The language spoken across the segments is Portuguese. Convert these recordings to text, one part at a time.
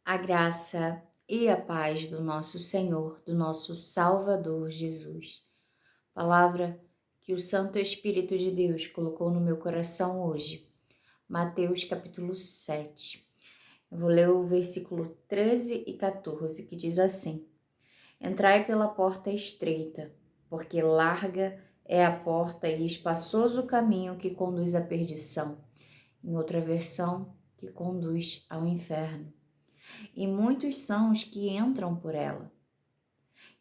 A graça e a paz do nosso Senhor, do nosso Salvador Jesus. Palavra que o Santo Espírito de Deus colocou no meu coração hoje. Mateus capítulo 7. Eu vou ler o versículo 13 e 14, que diz assim: Entrai pela porta estreita, porque larga é a porta e espaçoso o caminho que conduz à perdição. Em outra versão, que conduz ao inferno. E muitos são os que entram por ela.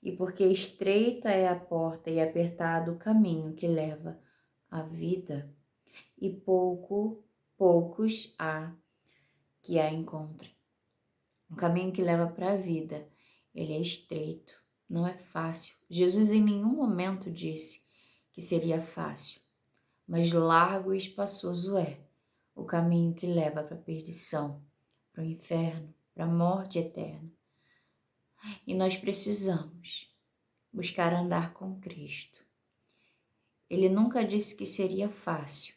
E porque estreita é a porta e apertado o caminho que leva à vida, e poucos há que a encontrem. O caminho que leva para a vida, ele é estreito, não é fácil. Jesus em nenhum momento disse que seria fácil, mas largo e espaçoso é o caminho que leva para a perdição, para o inferno, para a morte eterna. E nós precisamos buscar andar com Cristo. Ele nunca disse que seria fácil,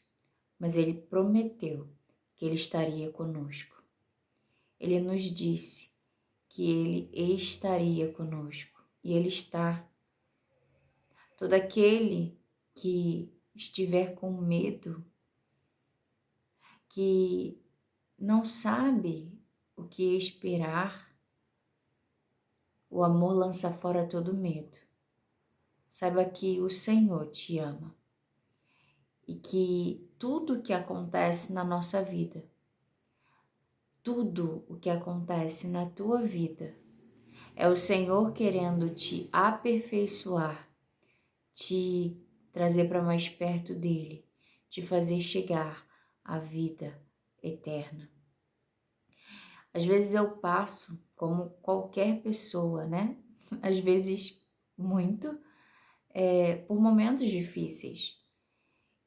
mas ele prometeu que ele estaria conosco. Ele nos disse que ele estaria conosco e ele está. Todo aquele que estiver com medo, que não sabe o que esperar, o amor lança fora todo medo. Saiba que o Senhor te ama e que tudo o que acontece na nossa vida, tudo o que acontece na tua vida, é o Senhor querendo te aperfeiçoar, te trazer para mais perto dele, te fazer chegar à vida eterna. Às vezes eu passo, como qualquer pessoa, né? Às vezes muito, por momentos difíceis.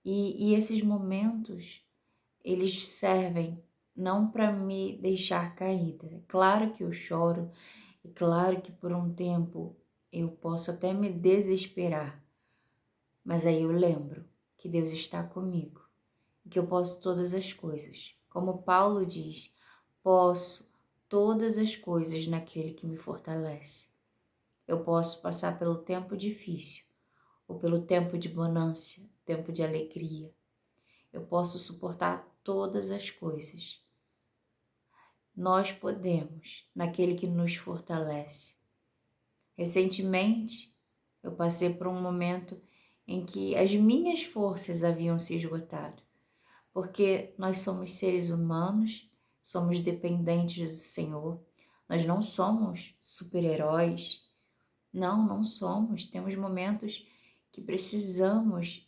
E esses momentos, eles servem não para me deixar caída. É claro que eu choro, é claro que por um tempo eu posso até me desesperar, mas aí eu lembro que Deus está comigo, que eu posso todas as coisas. Como Paulo diz, posso todas as coisas naquele que me fortalece. Eu posso passar pelo tempo difícil, ou pelo tempo de bonança, tempo de alegria. Eu posso suportar todas as coisas. Nós podemos, naquele que nos fortalece. Recentemente, eu passei por um momento em que as minhas forças haviam se esgotado, porque nós somos seres humanos, somos dependentes do Senhor, nós não somos super-heróis, não somos. Temos momentos que precisamos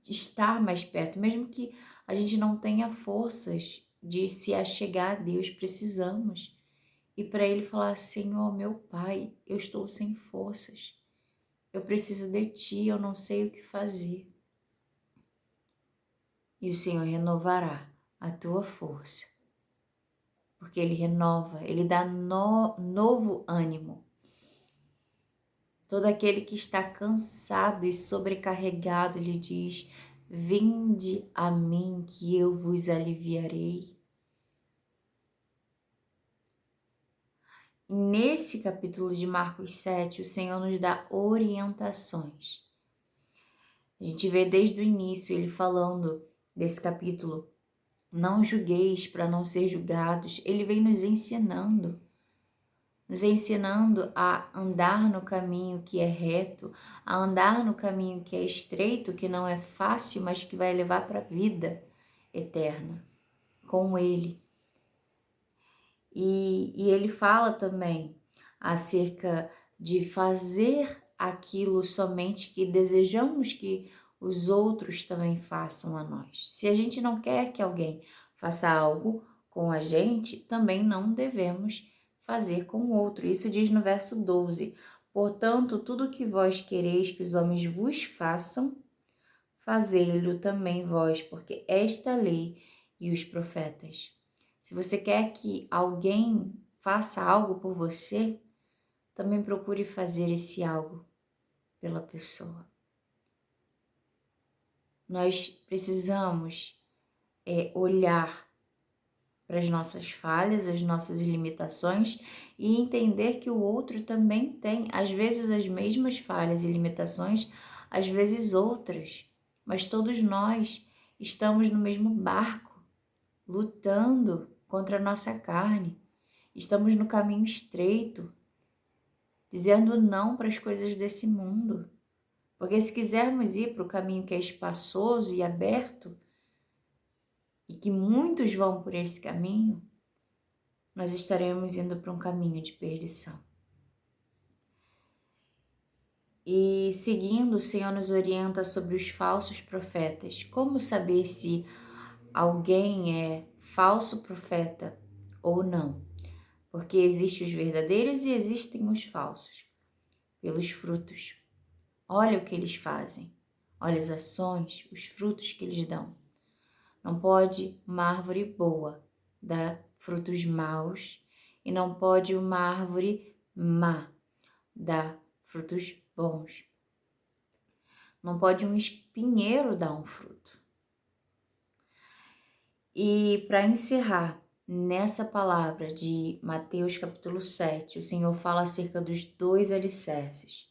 estar mais perto, mesmo que a gente não tenha forças de se achegar a Deus, precisamos. E para ele falar, Senhor, meu Pai, eu estou sem forças, eu preciso de Ti, eu não sei o que fazer. E o Senhor renovará a tua força, porque Ele renova, Ele dá novo ânimo. Todo aquele que está cansado e sobrecarregado, Ele diz, vinde a mim que eu vos aliviarei. Nesse capítulo de Marcos 7, o Senhor nos dá orientações. A gente vê desde o início ele falando desse capítulo, não julgueis para não ser julgados. Ele vem nos ensinando a andar no caminho que é reto, a andar no caminho que é estreito, que não é fácil, mas que vai levar para a vida eterna com Ele. E ele fala também acerca de fazer aquilo somente que desejamos que os outros também façam a nós. Se a gente não quer que alguém faça algo com a gente, também não devemos fazer com o outro. Isso diz no verso 12. Portanto, tudo que vós quereis que os homens vos façam, fazei-lo também vós, porque esta lei e os profetas. Se você quer que alguém faça algo por você, também procure fazer esse algo pela pessoa. Nós precisamos olhar para as nossas falhas, as nossas limitações e entender que o outro também tem, às vezes, as mesmas falhas e limitações, às vezes outras, mas todos nós estamos no mesmo barco, lutando contra a nossa carne, estamos no caminho estreito, dizendo não para as coisas desse mundo. Porque se quisermos ir para o caminho que é espaçoso e aberto, e que muitos vão por esse caminho, nós estaremos indo para um caminho de perdição. E seguindo, o Senhor nos orienta sobre os falsos profetas. Como saber se alguém é falso profeta ou não? Porque existem os verdadeiros e existem os falsos. Pelos frutos. Olha o que eles fazem. Olha as ações, os frutos que eles dão. Não pode uma árvore boa dar frutos maus e não pode uma árvore má dar frutos bons. Não pode um espinheiro dar um fruto. E para encerrar, nessa palavra de Mateus capítulo 7, o Senhor fala acerca dos 2 alicerces.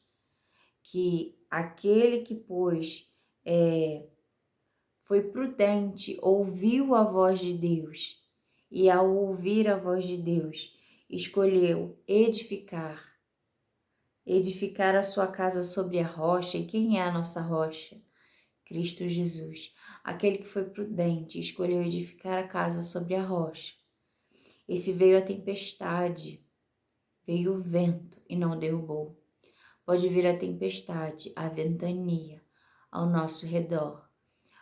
Que aquele que, pois, foi prudente, ouviu a voz de Deus e, ao ouvir a voz de Deus, escolheu edificar a sua casa sobre a rocha. E quem é a nossa rocha? Cristo Jesus. Aquele que foi prudente, escolheu edificar a casa sobre a rocha. Esse veio a tempestade, veio o vento e não derrubou. Pode vir a tempestade, a ventania ao nosso redor.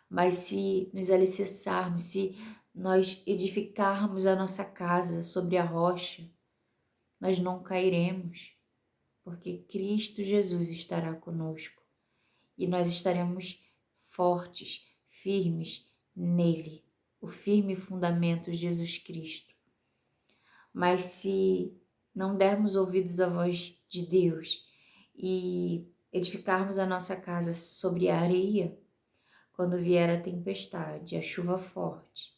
Mas se nos alicerçarmos, se nós edificarmos a nossa casa sobre a rocha, nós não cairemos, porque Cristo Jesus estará conosco e nós estaremos fortes, firmes nele, o firme fundamento Jesus Cristo. Mas se não dermos ouvidos à voz de Deus e edificarmos a nossa casa sobre a areia, quando vier a tempestade, a chuva forte,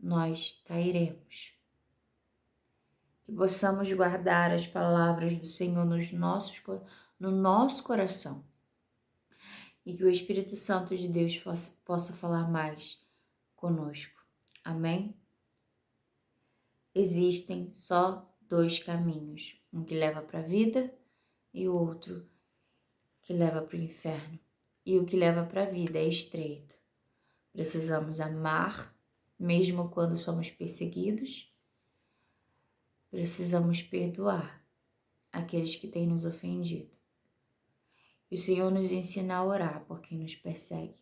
nós cairemos. Que possamos guardar as palavras do Senhor no nosso coração e que o Espírito Santo de Deus possa falar mais conosco. Amém? Existem só 2 caminhos, um que leva para a vida e o outro que leva para o inferno. E o que leva para a vida é estreito. Precisamos amar, mesmo quando somos perseguidos. Precisamos perdoar aqueles que têm nos ofendido. E o Senhor nos ensina a orar por quem nos persegue.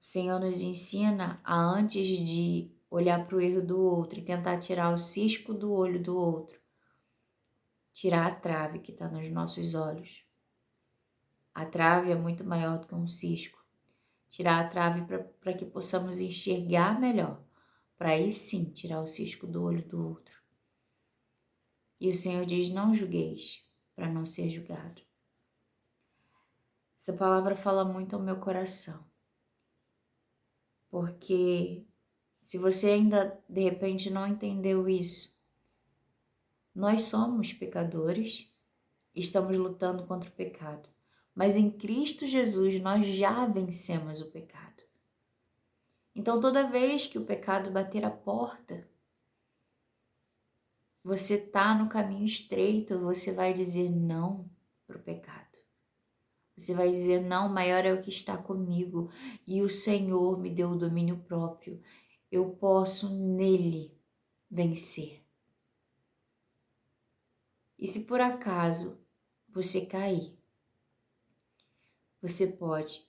O Senhor nos ensina a, antes de olhar para o erro do outro e tentar tirar o cisco do olho do outro, tirar a trave que está nos nossos olhos. A trave é muito maior do que um cisco. Tirar a trave para que possamos enxergar melhor, para aí sim tirar o cisco do olho do outro. E o Senhor diz, não julgueis, para não ser julgado. Essa palavra fala muito ao meu coração, porque se você ainda de repente não entendeu isso, nós somos pecadores, estamos lutando contra o pecado, mas em Cristo Jesus nós já vencemos o pecado. Então toda vez que o pecado bater a porta, você está no caminho estreito, você vai dizer não para o pecado. Você vai dizer, não, maior é o que está comigo e o Senhor me deu o domínio próprio. Eu posso nele vencer. E se por acaso você cair, você pode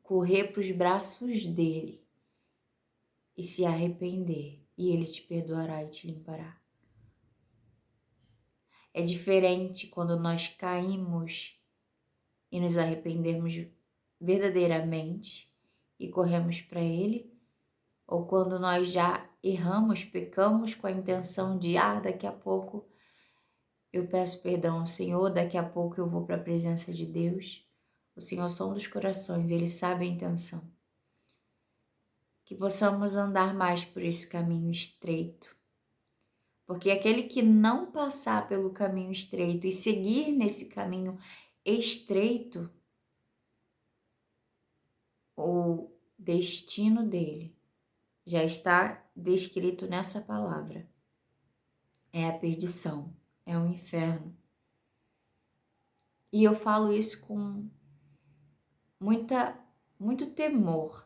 correr para os braços dele e se arrepender e ele te perdoará e te limpará. É diferente quando nós caímos e nos arrependermos verdadeiramente e corremos para ele, ou quando nós já erramos, pecamos com a intenção de, daqui a pouco eu peço perdão ao Senhor, daqui a pouco eu vou para a presença de Deus. O Senhor sonda os corações, Ele sabe a intenção. que possamos andar mais por esse caminho estreito. Porque aquele que não passar pelo caminho estreito e seguir nesse caminho estreito, o destino dele já está descrito nessa palavra. É a perdição, é o inferno. E eu falo isso com muito temor,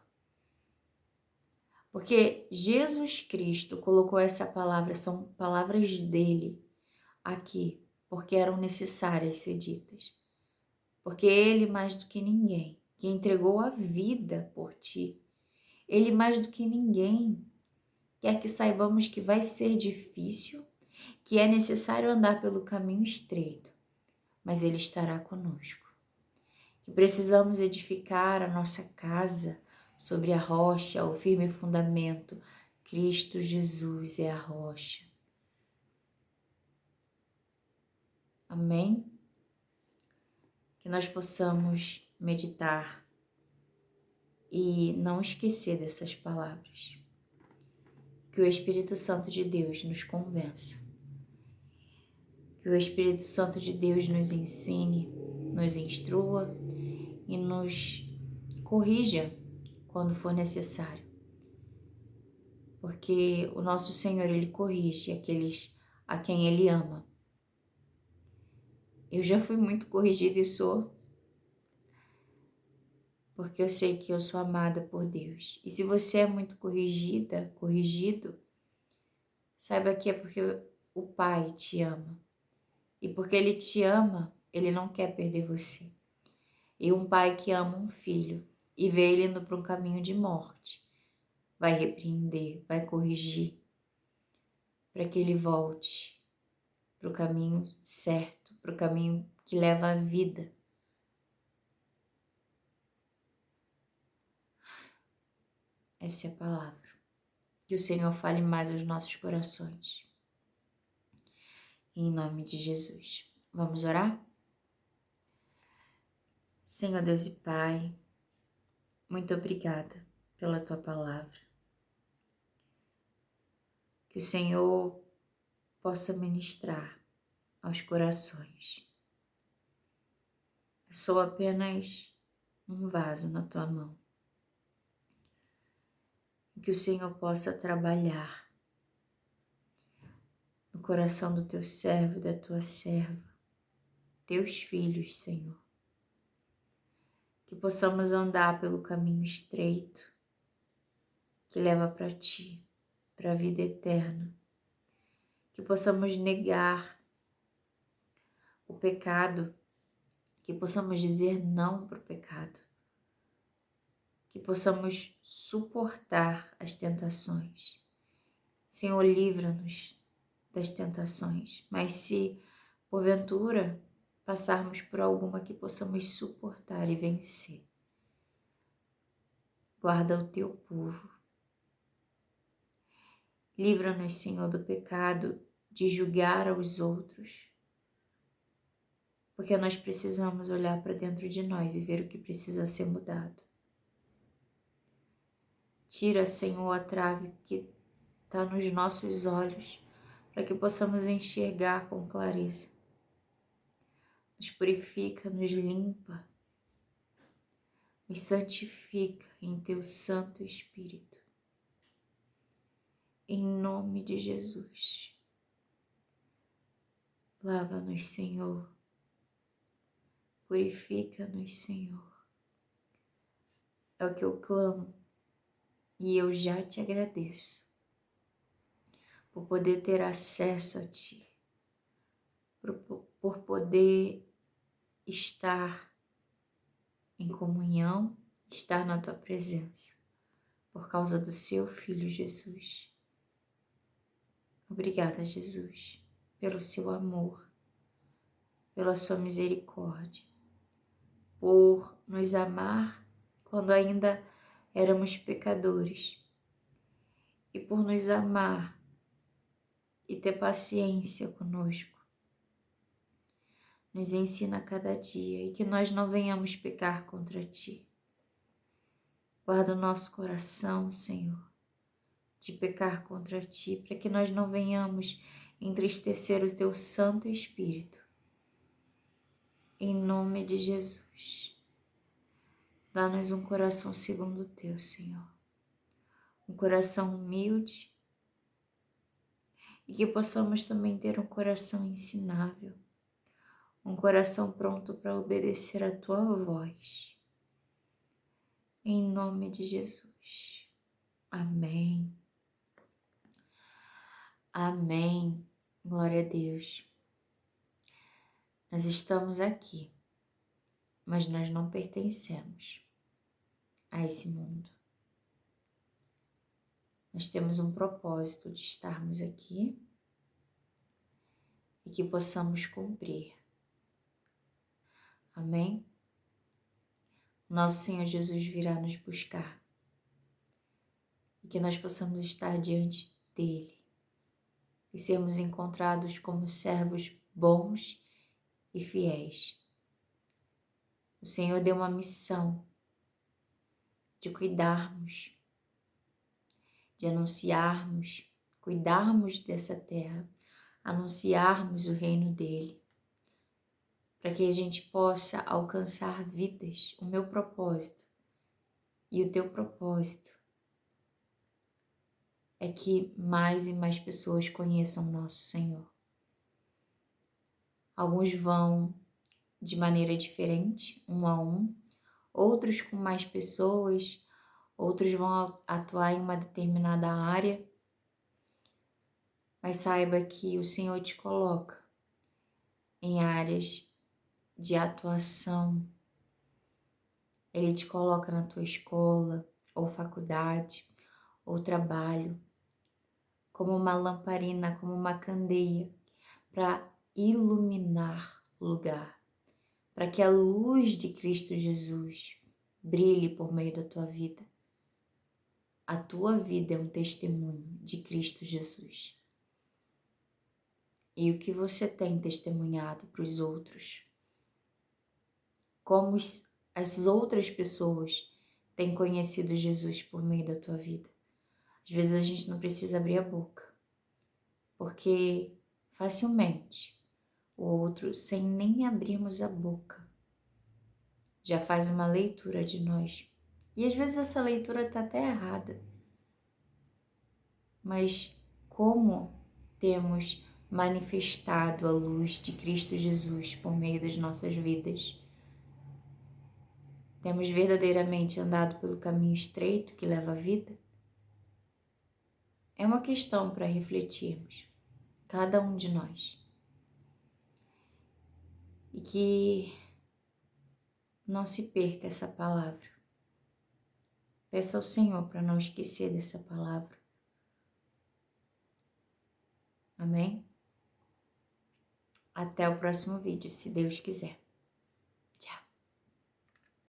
porque Jesus Cristo colocou essa palavra, são palavras dele aqui, porque eram necessárias ser ditas. Porque ele, mais do que ninguém, que entregou a vida por ti, ele, mais do que ninguém, quer que saibamos que vai ser difícil, que é necessário andar pelo caminho estreito, mas ele estará conosco. Que precisamos edificar a nossa casa sobre a rocha, o firme fundamento. Cristo Jesus é a rocha. Amém? Que nós possamos meditar e não esquecer dessas palavras. Que o Espírito Santo de Deus nos convença. Que o Espírito Santo de Deus nos ensine, nos instrua e nos corrija quando for necessário. Porque o nosso Senhor, Ele corrige aqueles a quem Ele ama. Eu já fui muito corrigida e sou, porque eu sei que eu sou amada por Deus. E se você é muito corrigida, corrigido, saiba que é porque o Pai te ama. E porque Ele te ama, Ele não quer perder você. E um pai que ama um filho e vê ele indo para um caminho de morte, vai repreender, vai corrigir, para que ele volte para o caminho certo, para o caminho que leva à vida. Essa é a palavra. Que o Senhor fale mais aos nossos corações. Em nome de Jesus. Vamos orar? Senhor Deus e Pai, muito obrigada pela Tua palavra. Que o Senhor possa ministrar aos corações. Eu sou apenas um vaso na Tua mão. Que o Senhor possa trabalhar no coração do Teu servo e da Tua serva, Teus filhos, Senhor. Que possamos andar pelo caminho estreito que leva para Ti, para a vida eterna. Que possamos negar o pecado, que possamos dizer não para o pecado. Que possamos suportar as tentações. Senhor, livra-nos das tentações, mas se porventura passarmos por alguma, que possamos suportar e vencer. Guarda o Teu povo. Livra-nos, Senhor, do pecado de julgar aos outros, porque nós precisamos olhar para dentro de nós e ver o que precisa ser mudado. Tira, Senhor, a trave que está nos nossos olhos, para que possamos enxergar com clareza. Nos purifica, nos limpa, nos santifica em Teu Santo Espírito. Em nome de Jesus. Lava-nos, Senhor. Purifica-nos, Senhor. É o que eu clamo e eu já Te agradeço por poder ter acesso a Ti, por poder estar em comunhão, estar na Tua presença, por causa do Seu Filho Jesus. Obrigada, Jesus, pelo Seu amor, pela Sua misericórdia, por nos amar quando ainda éramos pecadores e por nos amar e ter paciência conosco. Nos ensina a cada dia e que nós não venhamos pecar contra Ti. Guarda o nosso coração, Senhor, de pecar contra Ti, para que nós não venhamos entristecer o Teu Santo Espírito. Em nome de Jesus, dá-nos um coração segundo o Teu, Senhor. Um coração humilde e que possamos também ter um coração ensinável, um coração pronto para obedecer a Tua voz. Em nome de Jesus. Amém. Amém. Glória a Deus. Nós estamos aqui, mas nós não pertencemos a esse mundo. Nós temos um propósito de estarmos aqui e que possamos cumprir. Amém? Nosso Senhor Jesus virá nos buscar e que nós possamos estar diante dele e sermos encontrados como servos bons e fiéis. O Senhor deu uma missão de cuidarmos, de anunciarmos, cuidarmos dessa terra, anunciarmos o reino dele, para que a gente possa alcançar vidas. O meu propósito e o teu propósito é que mais e mais pessoas conheçam nosso Senhor. Alguns vão de maneira diferente, um a um, outros com mais pessoas, outros vão atuar em uma determinada área, mas saiba que o Senhor te coloca em áreas de atuação. Ele te coloca na tua escola, ou faculdade, ou trabalho, como uma lamparina, como uma candeia, para iluminar o lugar, para que a luz de Cristo Jesus brilhe por meio da tua vida. A tua vida é um testemunho de Cristo Jesus. E o que você tem testemunhado para os outros? Como as outras pessoas têm conhecido Jesus por meio da tua vida? Às vezes a gente não precisa abrir a boca, porque facilmente o outro, sem nem abrirmos a boca, já faz uma leitura de nós. E às vezes essa leitura está até errada. Mas como temos manifestado a luz de Cristo Jesus por meio das nossas vidas? Temos verdadeiramente andado pelo caminho estreito que leva à vida? É uma questão para refletirmos, cada um de nós. E que não se perca essa palavra. Peça ao Senhor para não esquecer dessa palavra. Amém? Até o próximo vídeo, se Deus quiser.